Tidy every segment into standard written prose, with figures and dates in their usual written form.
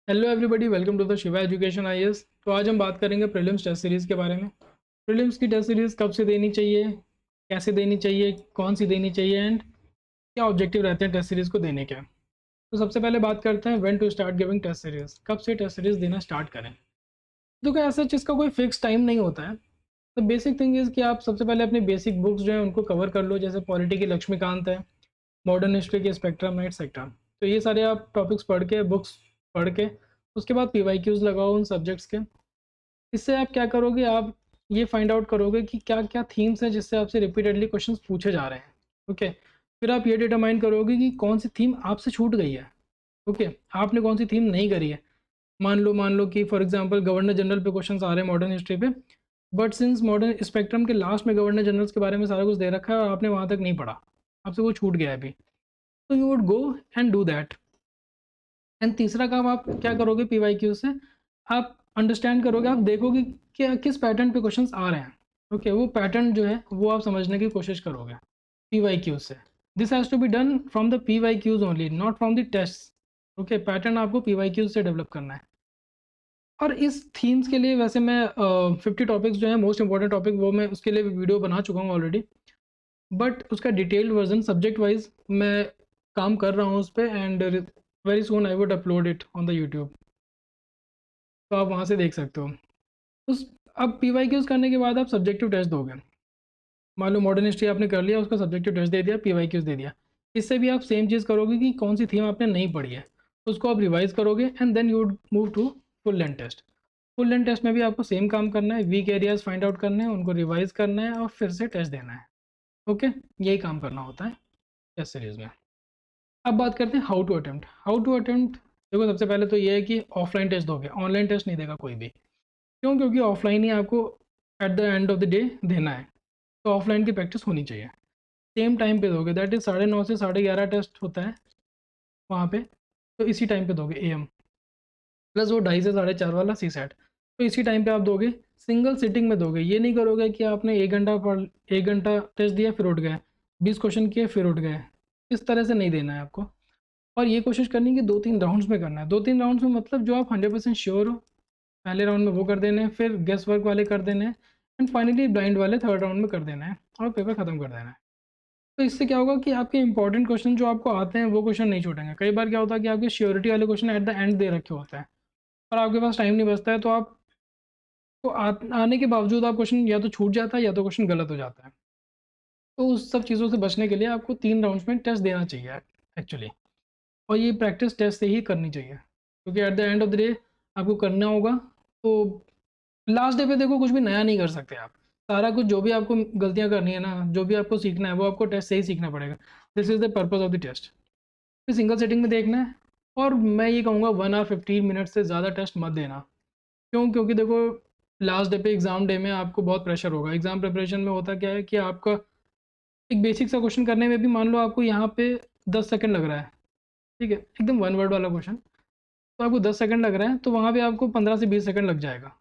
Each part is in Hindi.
Hello everybody, welcome to the Shiva education IAS. तो आज हम बात करेंगे प्रीलिम्स टेस्ट सीरीज़ के बारे में। प्रीलिम्स की टेस्ट सीरीज़ कब से देनी चाहिए, कैसे देनी चाहिए, कौन सी देनी चाहिए एंड क्या ऑब्जेक्टिव रहते हैं टेस्ट सीरीज़ को देने के। तो सबसे पहले बात करते हैं when to start giving test series, कब से टेस्ट सीरीज़ देना स्टार्ट करें। तो क्या ऐसा चीज़ का कोई फिक्स टाइम नहीं होता है। तो बेसिक थिंग इज़ कि आप सबसे पहले अपनी बेसिक बुक्स जो है उनको कवर कर लो, जैसे पॉलिटी की लक्ष्मीकांत है, मॉडर्न हिस्ट्री के स्पेक्ट्रम है एक्सेट्रा। तो ये सारे आप टॉपिक्स पढ़ के, बुक्स पढ़ के, उसके बाद पीवाईक्यूज़ लगाओ उन सब्जेक्ट्स के। इससे आप क्या करोगे, आप ये फाइंड आउट करोगे कि क्या क्या थीम्स हैं जिससे आपसे रिपीटेडली क्वेश्चंस पूछे जा रहे हैं। ओके, फिर आप ये डिटरमाइन करोगे कि कौन सी थीम आपसे छूट गई है। ओके, आपने कौन सी थीम नहीं करी है। मान लो कि फॉर एग्जांपल गवर्नर जनरल पे क्वेश्चंस आ रहे हैं मॉडर्न हिस्ट्री पे, बट सिंस मॉडर्न स्पेक्ट्रम के लास्ट में गवर्नर जनरल्स के बारे में सारा कुछ दे रखा है और आपने वहाँ तक नहीं पढ़ा, आपसे वो छूट गया है अभी, तो you would go and do that. And तीसरा काम आप क्या करोगे, पीवाईक्यू से आप अंडरस्टैंड करोगे, आप देखोगे कि किस पैटर्न पे क्वेश्चंस आ रहे हैं। ओके, वो पैटर्न जो है वो आप समझने की कोशिश करोगे पीवाईक्यू से। This has to be done from the PYQs only, not from the test. Okay, pattern आपको पीवाईक्यूज से डेवलप करना है। और इस थीम्स के लिए वैसे मैं 50 टॉपिक्स जो है मोस्ट इंपॉर्टेंट टॉपिक, वो मैं उसके लिए वीडियो बना चुका हूँ ऑलरेडी, बट उसका डिटेल्ड वर्जन सब्जेक्ट वाइज मैं काम कर रहा हूँ उस पर, and very soon I would upload it on the YouTube. तो आप वहाँ से देख सकते हो। उस अब पीवाईक्यूज करने के बाद आप सब्जेक्टिव टेस्ट दोगे। मान लो मॉडर्न हिस्ट्री आपने कर लिया, उसका सब्जेक्टिव टेस्ट दे दिया, पीवाईक्यूज दे दिया। इससे भी आप सेम चीज़ करोगे कि कौन सी थीम आपने नहीं पढ़ी है, उसको आप रिवाइज करोगे and then you move to full length test. Full length test में भी आपको सेम काम करना है, वीक एरियाज फाइंड आउट करने हैं, उनको रिवाइज करना है और फिर से टेस्ट देना है। ओके, यही काम करना होता है टेस्ट सीरीज में। अब बात करते हैं how to attempt. How to attempt, देखो सबसे पहले तो ये है कि ऑफलाइन टेस्ट दोगे, ऑनलाइन टेस्ट नहीं देगा कोई भी। क्यों? क्योंकि ऑफलाइन ही आपको at the end of the day देना है, तो ऑफलाइन की प्रैक्टिस होनी चाहिए। सेम टाइम पे दोगे, दैट इज़ 9:30 से 11:30 टेस्ट होता है वहाँ पे, तो इसी टाइम पे दोगे एएम, प्लस वो 2:30 से 4:30 वाला सी सेट, तो इसी टाइम पे आप दोगे। सिंगल सिटिंग में दोगे, ये नहीं करोगे कि आपने 1 घंटा पढ़, 1 घंटा टेस्ट दिया फिर उठ गए, 20 क्वेश्चन किए फिर उठ गए। इस तरह से नहीं देना है आपको। और ये कोशिश करनी है कि 2-3 राउंड्स में करना है। 2-3 राउंड्स में मतलब जो आप 100% श्योर हो, पहले राउंड में वो कर देने हैं, फिर गेस वर्क वाले कर देने हैं, एंड फाइनली ब्लाइंड वाले थर्ड राउंड में कर देना है और पेपर खत्म कर देना है। तो इससे क्या होगा कि आपके इंपॉर्टेंट क्वेश्चन जो आपको आते हैं वो क्वेश्चन नहीं छूटेंगे। कई बार क्या होता है कि आपके श्योरिटी वाले question eight the and they रखे होते हैं और आपके पास टाइम नहीं बचता है, तो आप तो आने के बावजूद आप क्वेश्चन या तो छूट जाता है या तो क्वेश्चन गलत हो जाता है। तो उस सब चीज़ों से बचने के लिए आपको 3 राउंड्स में टेस्ट देना चाहिए एक्चुअली। और ये प्रैक्टिस टेस्ट से ही करनी चाहिए, क्योंकि eight the end of the day आपको करना होगा। तो लास्ट डे पे देखो कुछ भी नया नहीं कर सकते आप। सारा कुछ जो भी आपको गलतियाँ करनी है ना, जो भी आपको सीखना है वो आपको टेस्ट से ही सीखना पड़ेगा। This is the purpose of the test. फिर सिंगल सेटिंग में देखना है। और मैं ये कहूँगा 1 आवर 15 मिनट से ज़्यादा टेस्ट मत देना। क्यों? क्योंकि देखो लास्ट डे पे, एग्ज़ाम डे में आपको बहुत प्रेशर होगा। एग्ज़ाम प्रिपरेशन में होता क्या है कि आपका एक बेसिक सा क्वेश्चन करने में भी मान लो आपको यहाँ पे 10 सेकंड लग रहा है, ठीक है, एकदम वन वर्ड वाला क्वेश्चन, तो आपको 10 सेकंड लग रहा है, तो वहाँ पे आपको 15 से 20 सेकंड लग जाएगा।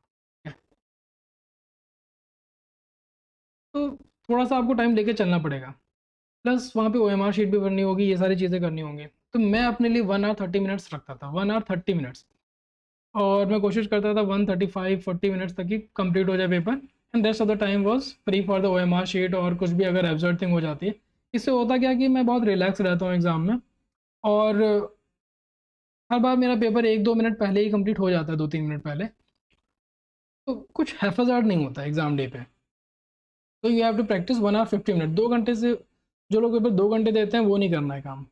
तो थोड़ा सा आपको टाइम लेके चलना पड़ेगा। प्लस वहाँ पे ओएमआर शीट भी भरनी होगी, ये सारी चीज़ें करनी होंगी। तो मैं अपने लिए 1 आवर 30 मिनट्स रखता था, 1 आवर 30 मिनट्स। और मैं कोशिश करता था 135-40 मिनट्स तक ही कंप्लीट हो जाए paper, and rest of the time was free for the OMR sheet और कुछ भी अगर एब्सर्ड थिंग हो जाती है। इससे होता क्या कि मैं बहुत रिलैक्स रहता हूँ एग्ज़ाम में, और हर बार मेरा पेपर 1-2 मिनट पहले ही कंप्लीट हो जाता है, 2-3 मिनट पहले। तो कुछ हैफाजार्ड नहीं होता एग्ज़ाम डे पे। तो you have to practise 1 hour 50 minute. 2 घंटे से जो लोग पेपर 2 घंटे देते हैं वो नहीं करना है काम।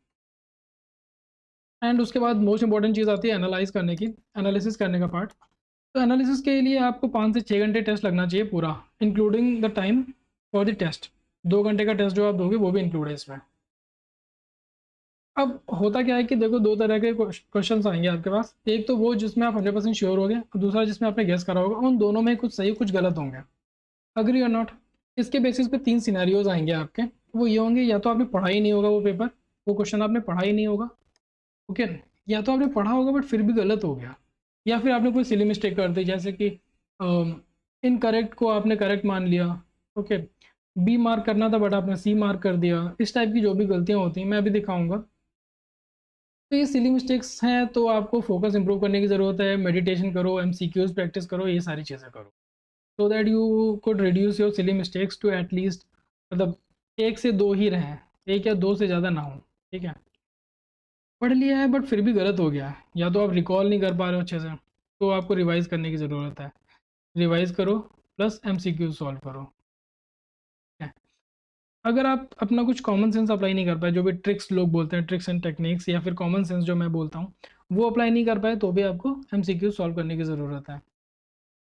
एंड उसके बाद मोस्ट इंपॉर्टेंट चीज़ आती है एनालाइज करने की, एनालिसिस करने का पार्ट। तो एनालिसिस के लिए आपको 5 से 6 घंटे टेस्ट लगना चाहिए पूरा, including the time for the test. 2 घंटे का टेस्ट जो आप दोगे वो भी इंक्लूड है इसमें। अब होता क्या है कि देखो दो तरह के क्वेश्चंस आएंगे आपके पास। एक तो वो जिसमें आप 100% श्योर हो गए, और दूसरा जिसमें आपने गेस करा होगा। उन दोनों में कुछ सही कुछ गलत होंगे, अग्री और नॉट। इसके बेसिस पे 3 सिनेरियोज आएंगे आपके। वो ये होंगे, या तो आपने पढ़ा ही नहीं होगा वो पेपर, वो क्वेश्चन आपने पढ़ा ही नहीं होगा, ओके, या तो आपने पढ़ा होगा बट फिर भी गलत हो गया, या फिर आपने कोई सिली मिस्टेक कर दी, जैसे कि इनकरेक्ट को आपने करेक्ट मान लिया, ओके, बी मार्क करना था बट आपने सी मार्क कर दिया। इस टाइप की जो भी गलतियाँ होती हैं मैं अभी दिखाऊंगा। तो ये सिली मिस्टेक्स हैं, तो आपको फोकस इंप्रूव करने की ज़रूरत है, मेडिटेशन करो, एमसीक्यूज प्रैक्टिस करो, ये सारी चीज़ें करो, so that you could reduce your silly mistakes to at least, मतलब 1 से 2 ही रहें, 1 या 2 से ज़्यादा ना हो, ठीक है। पढ़ लिया है बट फिर भी गलत हो गया है, या तो आप रिकॉल नहीं कर पा रहे हो अच्छे से, तो आपको रिवाइज़ करने की ज़रूरत है। रिवाइज़ करो प्लस एमसीक्यू सॉल्व करो, ठीक है। अगर आप अपना कुछ कॉमन सेंस अप्लाई नहीं कर पाए, जो भी ट्रिक्स लोग बोलते हैं, ट्रिक्स एंड टेक्निक्स, या फिर कॉमन सेंस जो मैं बोलता हूँ, वो अप्लाई नहीं कर पाए, तो भी आपको एमसीक्यू सॉल्व करने की ज़रूरत है।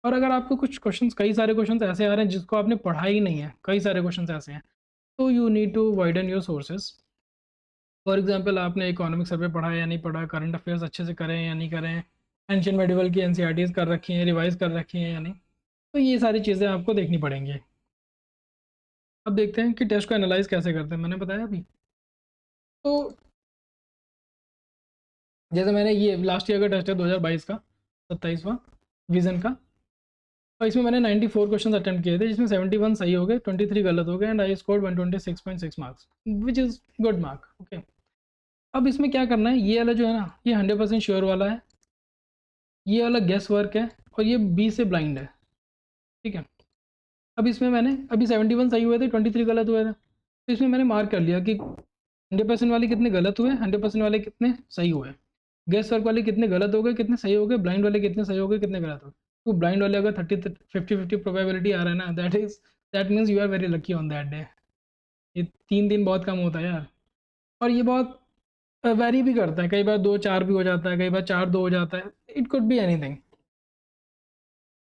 और अगर आपको कुछ क्वेश्चंस, कई सारे क्वेश्चंस ऐसे आ रहे हैं जिसको आपने पढ़ा ही नहीं है, कई सारे क्वेश्चंस ऐसे हैं, तो you need to widen your sources. For example, आपने इकोनॉमिक सर्वे पढ़ा है या नहीं पढ़ा, करंट अफेयर्स अच्छे से करें या नहीं करें, एंशियंट मेडिवल की एनसीईआरटीज़ कर रखी हैं, रिवाइज कर रखी हैं या नहीं, तो ये सारी चीज़ें आपको देखनी पड़ेंगी। अब देखते हैं कि टेस्ट को एनालाइज कैसे करते हैं, मैंने बताया अभी। तो जैसे मैंने ये लास्ट ईयर का टेस्ट है 2022 का, 27वां विजन का, और इसमें मैंने 94 क्वेश्चन अटेम्प्ट किए थे, जिसमें 71 सही हो गए, 23 गलत हो गए, and I scored 126.6 marks, which is good mark, okay. अब इसमें क्या करना है, ये वाला जो है ना, ये 100% श्योर वाला है, ये वाला गेस वर्क है, और ये बी से ब्लाइंड है, ठीक है। अब इसमें मैंने अभी 71 सही हुए थे, 23 गलत हुए थे, तो इसमें मैंने मार्क कर लिया कि 100% वाले कितने गलत हुए, 100% वाले कितने सही हुए, गेस वर्क वाले कितने गलत हो गए, कितने सही हो गए, ब्लाइंड वाले कितने सही हो गए, कितने गलत हो गए। तो ब्लाइंड वाले अगर 50-50 प्रोबेबिलिटी आ रहा है ना, that means you are very lucky on that day. ये 3 दिन बहुत कम होता है यार, और ये बहुत वेरी भी करता है, कई बार 2-4 भी हो जाता है, कई बार 4-2 हो जाता है, इट कुड बी एनीथिंग।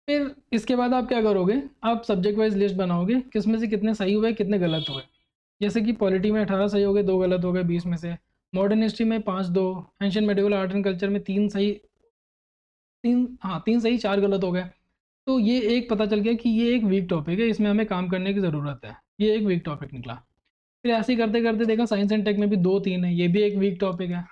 फिर इसके बाद आप क्या करोगे, आप सब्जेक्ट वाइज लिस्ट बनाओगे, किस में से कितने सही हुए, कितने गलत हुए। जैसे कि पॉलिटी में 18 सही हो गए, 2 गलत हो गए 20 में से, मॉडर्न हिस्ट्री में 5-2, ancient medieval art and culture में 3 सही, 3 सही 4 गलत हो गए। तो ये एक पता चल गया कि ये एक वीक टॉपिक है, इसमें हमें काम करने की ज़रूरत है, ये एक वीक टॉपिक निकला। फिर ऐसे ही करते करते देखा साइंस एंड टेक में भी 2-3 है, ये भी एक वीक टॉपिक है।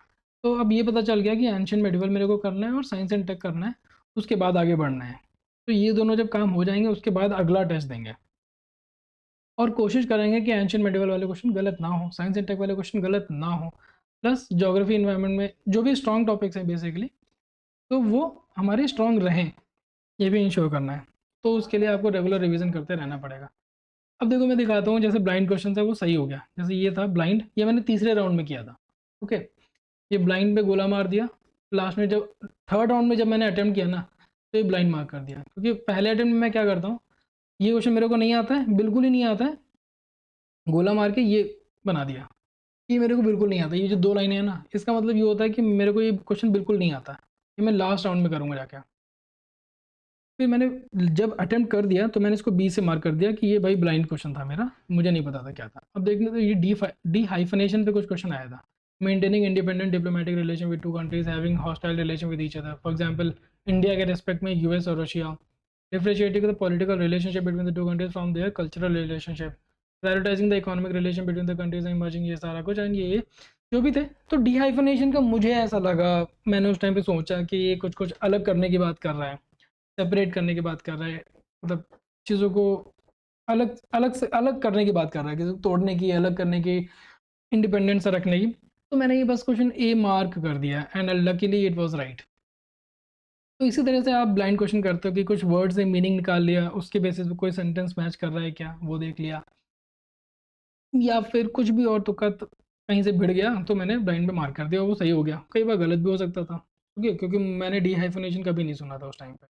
तो अब ये पता चल गया कि एंशियंट मेडिवल मेरे को करना है और साइंस एंड टेक करना है, उसके बाद आगे बढ़ना है। तो ये दोनों जब काम हो जाएंगे, उसके बाद अगला टेस्ट देंगे, और कोशिश करेंगे कि एंशियंट मेडिवल वाले क्वेश्चन गलत ना हो, साइंस एंड टेक वाले क्वेश्चन गलत ना हो, प्लस ज्योग्राफी इन्वायरमेंट में जो भी स्ट्रॉन्ग टॉपिक्स हैं बेसिकली, तो वो हमारे स्ट्रॉन्ग रहें, ये भी इंश्योर करना है। तो उसके लिए आपको रेगुलर रिवीजन करते रहना पड़ेगा। अब देखो मैं दिखाता हूँ, जैसे ब्लाइंड क्वेश्चन था वो सही हो गया, जैसे ये था ब्लाइंड, ये मैंने तीसरे राउंड में किया था, ओके। ये ब्लाइंड पे गोला मार दिया, लास्ट में जब थर्ड राउंड में जब मैंने अटैम्प्ट किया ना, तो ये ब्लाइंड मार्क कर दिया, क्योंकि पहले अटैम्प्ट में मैं क्या करता हूँ, ये क्वेश्चन मेरे को नहीं आता है, बिल्कुल ही नहीं आता है, गोला मार के ये बना दिया, ये मेरे को बिल्कुल नहीं आता, ये जो 2 लाइनें हैं ना, इसका मतलब ये होता है कि मेरे को ये क्वेश्चन बिल्कुल नहीं आता है, ये मैं लास्ट राउंड में करूँगा जाके। फिर मैंने जब अटेम्प्ट कर दिया, तो मैंने इसको बी से मार्क कर दिया कि ये भाई ब्लाइंड क्वेश्चन था मेरा, मुझे नहीं पता था क्या था। अब देखने तो ये डी हाइफनेशन पे कुछ क्वेश्चन आया था, maintaining independent diplomatic relation with 2 countries having hostile relation with each other, for example India के रेस्पेक्ट में यूएस और Russia, differentiating the political relationship between the 2 countries from their cultural relationship, prioritising the economic relation between the countries and emerging, ये सारा कुछ एंड ये जो भी थे। तो डी हाइफनेशन का मुझे ऐसा लगा, मैंने उस टाइम पे सोचा कि ये कुछ कुछ अलग करने की बात कर रहा है, सेपरेट करने की बात कर रहा है, मतलब चीज़ों को अलग अलग से अलग करने की बात कर रहा है, किसी को तोड़ने की, अलग करने की, इंडिपेंडेंट सा रखने की। तो मैंने ये बस क्वेश्चन ए मार्क कर दिया, and luckily it was right. तो इसी तरह से आप ब्लाइंड क्वेश्चन करते हो कि कुछ वर्ड से मीनिंग निकाल लिया, उसके बेसिस पे कोई सेंटेंस मैच कर रहा है क्या, वो देख लिया, या फिर कुछ भी और तुक्का कहीं से भिड़ गया, तो मैंने ब्लाइंड पे मार्क कर दिया, वो सही हो गया। कई बार गलत भी हो सकता था, क्योंकि मैंने डी हाइफनेशन कभी नहीं सुना था उस टाइम पे।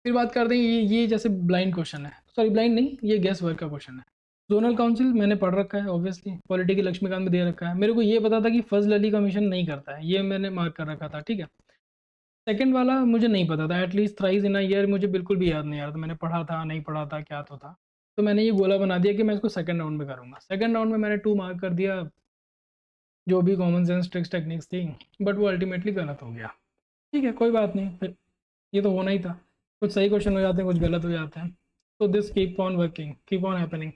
फिर बात करते हैं ये जैसे ब्लाइंड क्वेश्चन है, सॉरी ब्लाइंड नहीं, ये गेस वर्क का क्वेश्चन है। जोनल काउंसिल मैंने पढ़ रखा है ऑब्वियसली, पॉलिटी की लक्ष्मीकांत में दे रखा है, मेरे को ये पता था कि फजल अली कमीशन नहीं करता है, ये मैंने मार्क कर रखा था, ठीक है। सेकंड वाला मुझे नहीं पता था, at least thrice in a year मुझे बिल्कुल भी याद नहीं आ रहा था, मैंने पढ़ा था नहीं पढ़ा था क्या तो था। तो मैंने ये गोला बना दिया कि मैं इसको सेकंड राउंड में करूँगा, सेकंड राउंड में मैंने 2 मार्क कर दिया, जो भी कॉमन सेंस ट्रिक्स टेक्निक्स थी, बट वो अल्टीमेटली गलत हो गया, ठीक है, कोई बात नहीं, फिर ये तो होना ही था, कुछ सही क्वेश्चन हो जाते हैं, कुछ गलत हो जाते हैं। तो this keep on working, keep on happening.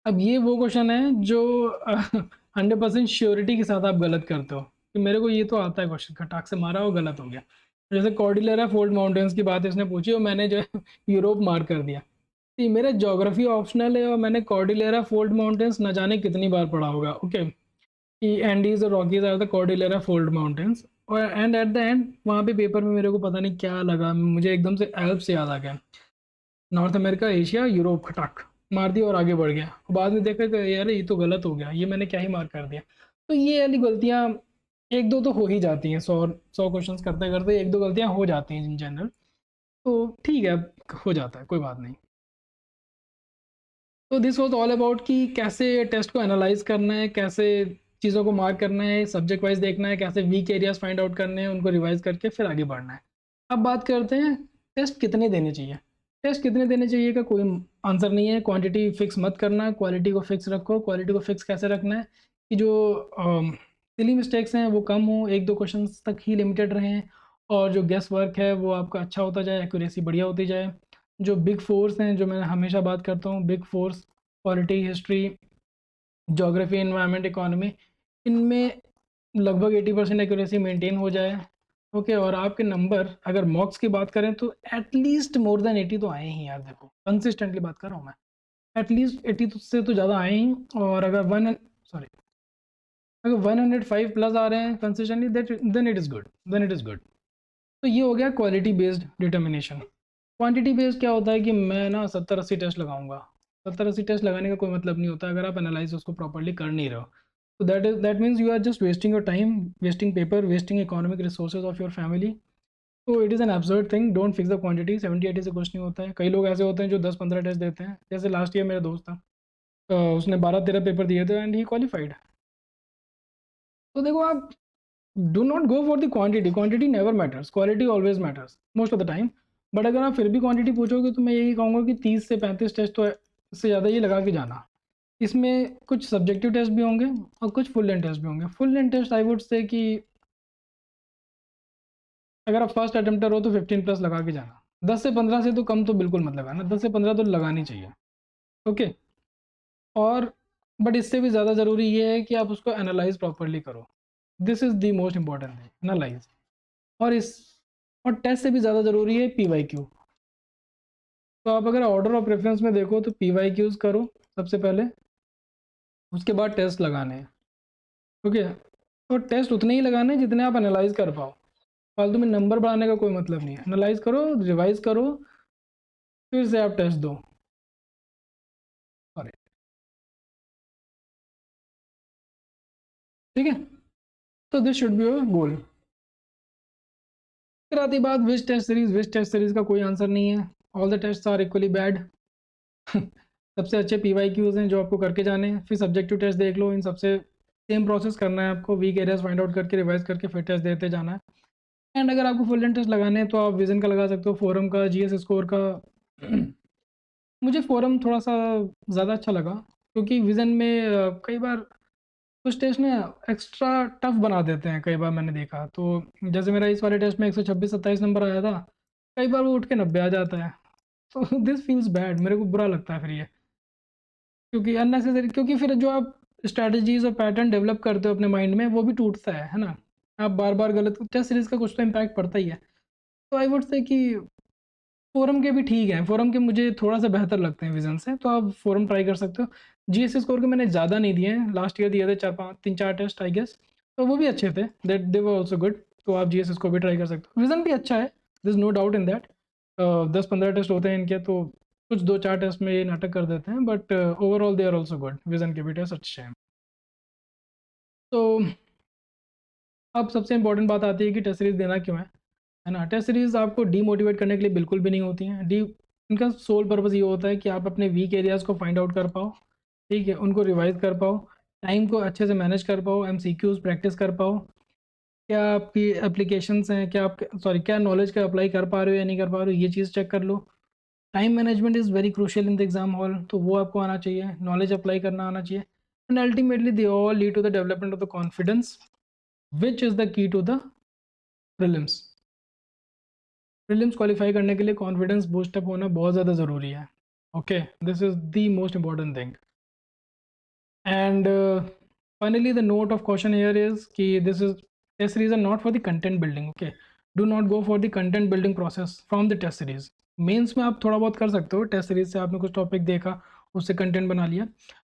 अब ये वो क्वेश्चन है जो 100% श्योरिटी के साथ आप गलत करते हो, कि मेरे को ये तो आता है क्वेश्चन, खटाक से मारा और गलत हो गया। जैसे कॉर्डिलेरा फोल्ड माउंटेन्स की बात इसने पूछी और मैंने जो है यूरोप मार्क कर दिया। तो ये मेरा ज्योग्राफी ऑप्शनल है और मैंने कॉर्डिलेरा फोल्ड माउंटेन्स न जाने कितनी बार पढ़ा होगा, ओके। कि एंडीज और Rockies are the cordillera fold mountains, और एंड एट द एंड वहाँ पे पेपर में मेरे को पता नहीं क्या लगा, मुझे एकदम से एल्प्स याद आ गया, नॉर्थ अमेरिका, एशिया, यूरोप, खटाक मार दिया और आगे बढ़ गया। बाद में देखा कि यार ये तो गलत हो गया, ये मैंने क्या ही मार्क कर दिया। तो ये वाली गलतियाँ एक दो तो हो ही जाती हैं, 100 क्वेश्चंस करते करते एक दो गलतियाँ हो जाती हैं इन जनरल, तो ठीक है, हो जाता है, कोई बात नहीं। तो दिस वॉज ऑल अबाउट कि कैसे टेस्ट को एनालाइज करना है, कैसे चीज़ों को मार्क करना है, सब्जेक्ट वाइज देखना है, कैसे वीक एरियाज फाइंड आउट करने हैं, उनको रिवाइज करके फिर आगे बढ़ना है। अब बात करते हैं टेस्ट कितने देने चाहिए। टेस्ट कितने देने चाहिए का कोई आंसर नहीं है, क्वांटिटी फिक्स मत करना, क्वालिटी को फिक्स रखो। क्वालिटी को फिक्स कैसे रखना है कि जो सिली मिस्टेक्स हैं वो कम हो, एक दो क्वेश्चन तक ही लिमिटेड रहें, और जो गेस वर्क है वो आपका अच्छा होता जाए, एक्यूरेसी बढ़िया होती जाए। जो बिग फोर्स हैं, जो मैं हमेशा बात करता हूँ, big force polity, history, geography, environment, economy, इनमें लगभग 80% एक्यूरेसी मेंटेन हो जाए। ओके, और आपके नंबर अगर मॉक्स की बात करें तो एटलीस्ट मोर देन 80 तो आए ही यार, देखो कंसिस्टेंटली बात कर रहा हूँ मैं, एटलीस्ट 80 से तो ज़्यादा आए ही। और अगर अगर 105 प्लस आ रहे हैं consistently, then it is good, then it is good. तो ये हो गया quality based determination. Quantity based क्या होता है कि मैं ना 70-80 टेस्ट लगाऊंगा, 70-80 टेस्ट लगाने का कोई मतलब नहीं होता अगर आप एनालाइज उसको प्रॉपरली कर नहीं रहे हो। तो that means you are just wasting your time, wasting paper, wasting economic resources of your family. तो it is an absurd thing, don't fix the quantity. 70-80 से कुछ नहीं होता है। कई लोग ऐसे होते हैं जो 10-15 टेस्ट देते हैं, जैसे लास्ट ईयर मेरा दोस्त था, उसने 12-13 पेपर दिए थे एंड ही क्वालिफाइड। तो देखो आप, do not go for the quantity, quantity never matters, quality always matters most of the time. But अगर आप फिर भी क्वांटिटी पूछोगे तो मैं यही कहूँगा कि 30 से 35 टेस्ट तो इससे ज़्यादा ही लगा के जाना। इसमें कुछ सब्जेक्टिव टेस्ट भी होंगे और कुछ फुल लेंथ टेस्ट भी होंगे। Full length test I would say कि अगर आप फर्स्ट अटेम्प्टर हो तो 15 प्लस लगा के जाना, 10 से 15 से तो कम तो बिल्कुल मत लगाना, 10 से 15 तो लगानी चाहिए। ओके, और बट इससे भी ज़्यादा ज़रूरी ये है कि आप उसको एनालाइज प्रॉपरली करो, this is the most important thing, analyse. और टेस्ट से भी ज़्यादा ज़रूरी है PYQ। तो आप अगर ऑर्डर ऑफ प्रेफरेंस में देखो तो PYQs करो सबसे पहले, उसके बाद टेस्ट लगाने हैं। ओके, और टेस्ट उतने ही लगाने हैं जितने आप एनालाइज कर पाओ, फालतू में नंबर बढ़ाने का कोई मतलब नहीं है। एनालाइज करो, रिवाइज करो, फिर से आप टेस्ट दो। ठीक है, तो this should be your goal. फिर आती बात which test series. Which test series का कोई आंसर नहीं है, all the tests are equally bad. सबसे अच्छे PYQs हैं जो आपको करके जाने हैं। फिर सब्जेक्टिव टेस्ट देख लो, इन सबसे सेम प्रोसेस करना है आपको, वीक एरियाज फाइंड आउट करके रिवाइज करके फिर टेस्ट देते जाना है। एंड अगर आपको फुल एंड टेस्ट लगाने हैं तो आप विजन का लगा सकते हो, फोरम का, GS स्कोर का। मुझे फोरम थोड़ा सा ज़्यादा अच्छा लगा, क्योंकि विजन में कई बार कुछ टेस्ट ना एक्स्ट्रा टफ बना देते हैं, कई बार मैंने देखा। तो जैसे मेरा इस वाले टेस्ट में 126-27 नंबर आया था, कई बार वो उठ के 90 आ जाता है। तो दिस फील्स बैड, मेरे को बुरा लगता है फिर ये, क्योंकि अननेसेसरी, क्योंकि फिर जो आप स्ट्रैटेजीज और पैटर्न डेवलप करते हो अपने माइंड में वो भी टूटता है ना। आप बार बार गलत, टेस्ट सीरीज का कुछ तो इम्पैक्ट पड़ता ही है। तो आई वुड से कि फोरम के भी ठीक हैं, फोरम के मुझे थोड़ा सा बेहतर लगते हैं विजन से, तो आप फोरम ट्राई कर सकते हो। GS स्कोर के मैंने ज़्यादा नहीं दिए हैं, लास्ट ईयर दिए थे 3-4 टेस्ट आई गेस, तो वो भी अच्छे थे, that they were also good. तो आप GS स्कोर भी ट्राई कर सकते हो, विजन भी अच्छा है, this no doubt in that. 10-15 test होते हैं इनके, तो कुछ 2-4 टेस्ट में ये नाटक कर देते हैं, but overall they are also good, Vision के भी टेस्ट अच्छे हैं। तो अब सबसे इंपॉर्टेंट बात आती है कि टेस्ट सीरीज देना क्यों है ना। टेस्ट सीरीज आपको डीमोटिवेट करने के लिए बिल्कुल भी नहीं होती हैं। इनका सोल पर्पज़ ये होता है कि आप अपने वीक एरियाज़ को फाइंड आउट कर पाओ, ठीक है, उनको रिवाइज कर पाओ, टाइम को अच्छे से मैनेज कर पाओ, MCQs प्रैक्टिस कर पाओ, क्या आपकी एप्लीकेशंस हैं, क्या आप क्या नॉलेज का अप्लाई कर पा रहे हो या नहीं कर पा रहे हो, ये चीज़ चेक कर लो। Time management is very crucial in the exam hall, तो वो आपको आना चाहिए, नॉलेज अप्लाई करना आना चाहिए। And ultimately they all lead to the development of the confidence, which is the key to the prelims. Prelims qualify करने के लिए कॉन्फिडेंस बूस्टअप होना बहुत ज़्यादा ज़रूरी है। Okay, this is the most important thing. And finally the note of question here is कि this is test series are not for the content building. Okay, do not go for the content building process from the test series. Mains में आप थोड़ा बहुत कर सकते हो, टेस्ट सीरीज से आपने कुछ टॉपिक देखा, उससे कंटेंट बना लिया,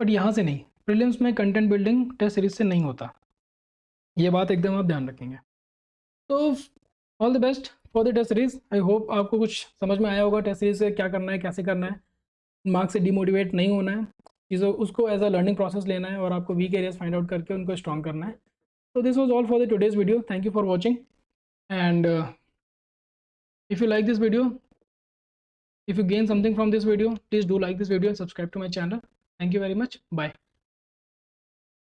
बट यहाँ से नहीं। प्रीलिम्स में कंटेंट बिल्डिंग टेस्ट सीरीज से नहीं होता, ये बात एकदम आप ध्यान रखेंगे। तो all the best for the test series. I hope आपको कुछ समझ में आया होगा टेस्ट सीरीज से क्या करना है, कैसे करना है। मार्क्स से डिमोटिवेट नहीं होना है, चीज़ों उसको एज अ लर्निंग प्रोसेस लेना है और आपको वीक एरियाज फाइंड आउट करके उनको स्ट्रॉन्ग करना है। तो this was all for the today's video. Thank you for watching and if you like this video, if you gain something from this video, please do like this video and subscribe to my channel. Thank you very much. Bye.